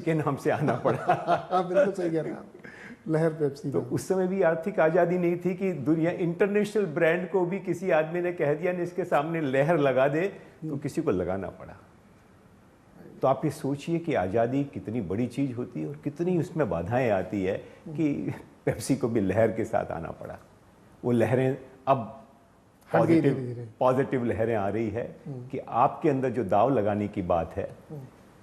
के नाम से आना पड़ा। हाँ बिल्कुल सही कह रहे हैं आप, लहर पेप्सी। तो उस समय भी आर्थिक आज़ादी नहीं थी कि दुनिया इंटरनेशनल ब्रांड को भी किसी आदमी ने कह दिया, इसके सामने लहर लगा दे, तो किसी को लगाना पड़ा। तो आप ये सोचिए कि आज़ादी कितनी बड़ी चीज़ होती है और कितनी उसमें बाधाएं आती है कि पेप्सी को भी लहर के साथ आना पड़ा। वो लहरें अब पॉजिटिव लहरें आ रही है कि आपके अंदर जो दाव लगाने की बात है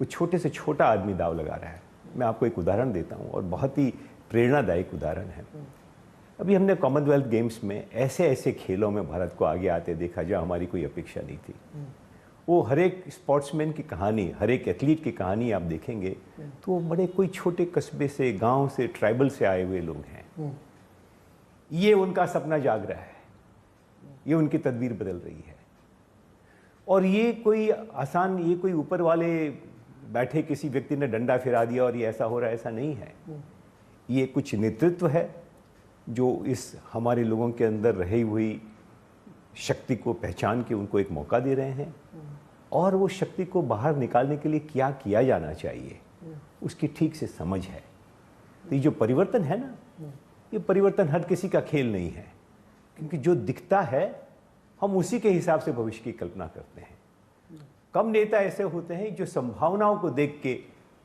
वो छोटे से छोटा आदमी दाव लगा रहा है। मैं आपको एक उदाहरण देता हूँ और बहुत ही प्रेरणादायक उदाहरण है। अभी हमने कॉमनवेल्थ गेम्स में ऐसे ऐसे खेलों में भारत को आगे आते देखा जहाँ हमारी कोई अपेक्षा नहीं थी। वो हर एक स्पोर्ट्समैन की कहानी, हर एक एथलीट की कहानी आप देखेंगे तो वो बड़े कोई छोटे कस्बे से, गांव से, ट्राइबल से आए हुए लोग हैं। ये उनका सपना जाग रहा है, ये उनकी तदबीर बदल रही है। और ये कोई आसान, ये कोई ऊपर वाले बैठे किसी व्यक्ति ने डंडा फिरा दिया और ये ऐसा हो रहा है, ऐसा नहीं है। ये कुछ नेतृत्व है जो इस हमारे लोगों के अंदर रही हुई शक्ति को पहचान के उनको एक मौका दे रहे हैं और वो शक्ति को बाहर निकालने के लिए क्या किया जाना चाहिए उसकी ठीक से समझ है। तो ये जो परिवर्तन है ना, ये परिवर्तन हर किसी का खेल नहीं है, क्योंकि जो दिखता है हम उसी के हिसाब से भविष्य की कल्पना करते हैं। कम नेता ऐसे होते हैं जो संभावनाओं को देख के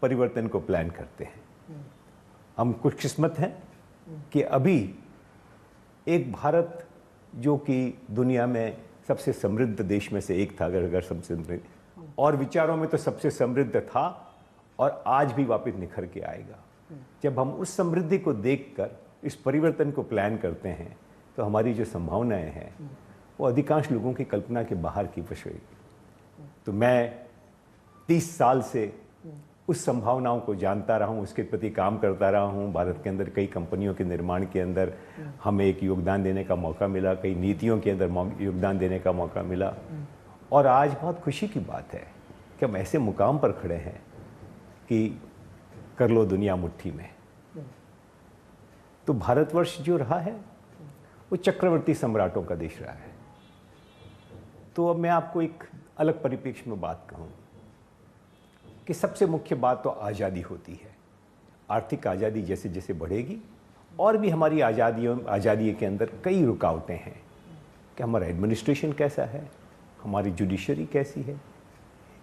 परिवर्तन को प्लान करते हैं। हम खुशकिस्मत हैं कि अभी एक भारत जो कि दुनिया में सबसे समृद्ध देश में से एक था, अगर सबसे समृद्ध और विचारों में तो सबसे समृद्ध था और आज भी वापस निखर के आएगा। जब हम उस समृद्धि को देखकर इस परिवर्तन को प्लान करते हैं तो हमारी जो संभावनाएं हैं वो अधिकांश लोगों की कल्पना के बाहर की विषय। तो मैं 30 साल से उस संभावनाओं को जानता रहा हूँ, उसके प्रति काम करता रहा हूँ। भारत के अंदर कई कंपनियों के निर्माण के अंदर हमें एक योगदान देने का मौका मिला, कई नीतियों के अंदर योगदान देने का मौका मिला। और आज बहुत खुशी की बात है कि हम ऐसे मुकाम पर खड़े हैं कि कर लो दुनिया मुट्ठी में। तो भारतवर्ष जो रहा है वो चक्रवर्ती सम्राटों का देश रहा है। तो अब मैं आपको एक अलग परिप्रेक्ष्य में बात कहूँ कि सबसे मुख्य बात तो आज़ादी होती है। आर्थिक आज़ादी जैसे जैसे बढ़ेगी और भी हमारी आज़ादी के अंदर कई रुकावटें हैं कि हमारा एडमिनिस्ट्रेशन कैसा है, हमारी जुडिशरी कैसी है।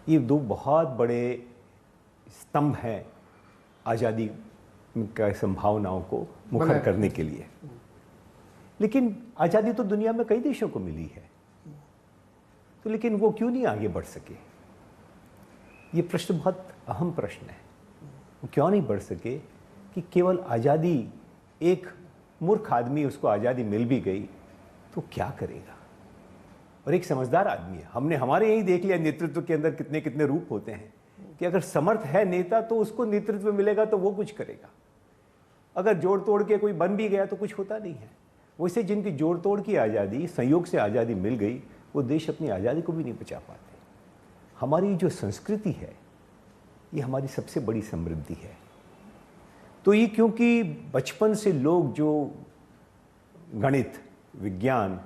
ये दो बहुत बड़े स्तंभ हैं आज़ादी का संभावनाओं को मुखर करने के लिए। लेकिन आज़ादी तो दुनिया में कई देशों को मिली है, तो लेकिन वो क्यों नहीं आगे बढ़ सके? ये प्रश्न बहुत अहम प्रश्न है। वो क्यों नहीं बढ़ सके कि केवल आज़ादी, एक मूर्ख आदमी उसको आज़ादी मिल भी गई तो क्या करेगा, और एक समझदार आदमी है। हमने हमारे यही देख लिया नेतृत्व के अंदर कितने कितने रूप होते हैं कि अगर समर्थ है नेता तो उसको नेतृत्व मिलेगा तो वो कुछ करेगा। अगर जोड़ तोड़ के कोई बन भी गया तो कुछ होता नहीं है। वैसे जिनकी जोड़ तोड़ की आज़ादी, संयोग से आज़ादी मिल गई, वो देश अपनी आज़ादी को भी नहीं बचा पाते। हमारी जो संस्कृति है ये हमारी सबसे बड़ी समृद्धि है। तो ये क्योंकि बचपन से लोग जो गणित, विज्ञान,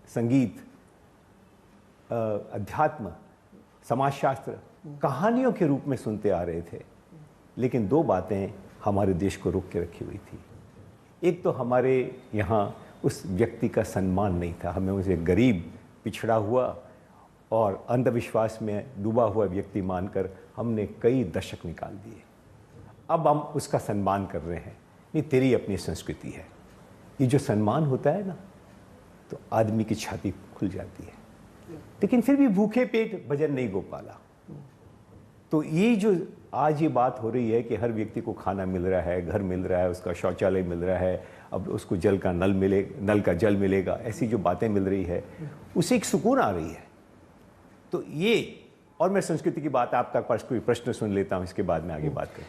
संगीत, अध्यात्म, समाजशास्त्र कहानियों के रूप में सुनते आ रहे थे, लेकिन दो बातें हमारे देश को रोक के रखी हुई थी। एक तो हमारे यहाँ उस व्यक्ति का सम्मान नहीं था। हमें उसे गरीब, पिछड़ा हुआ और अंधविश्वास में डूबा हुआ व्यक्ति मानकर हमने कई दशक निकाल दिए। अब हम उसका सम्मान कर रहे हैं। नहीं, तेरी अपनी संस्कृति है। ये जो सम्मान होता है ना, तो आदमी की छाती खुल जाती है। लेकिन फिर भी भूखे पेट भजन नहीं गोपाला। तो ये जो आज ये बात हो रही है कि हर व्यक्ति को खाना मिल रहा है, घर मिल रहा है, उसका शौचालय मिल रहा है, अब उसको जल का जल मिलेगा, ऐसी जो बातें मिल रही है उसे एक सुकून आ रही है। तो ये, और मैं संस्कृति की बात, आपका कोई प्रश्न सुन लेता हूँ, इसके बाद में आगे बात करूँ।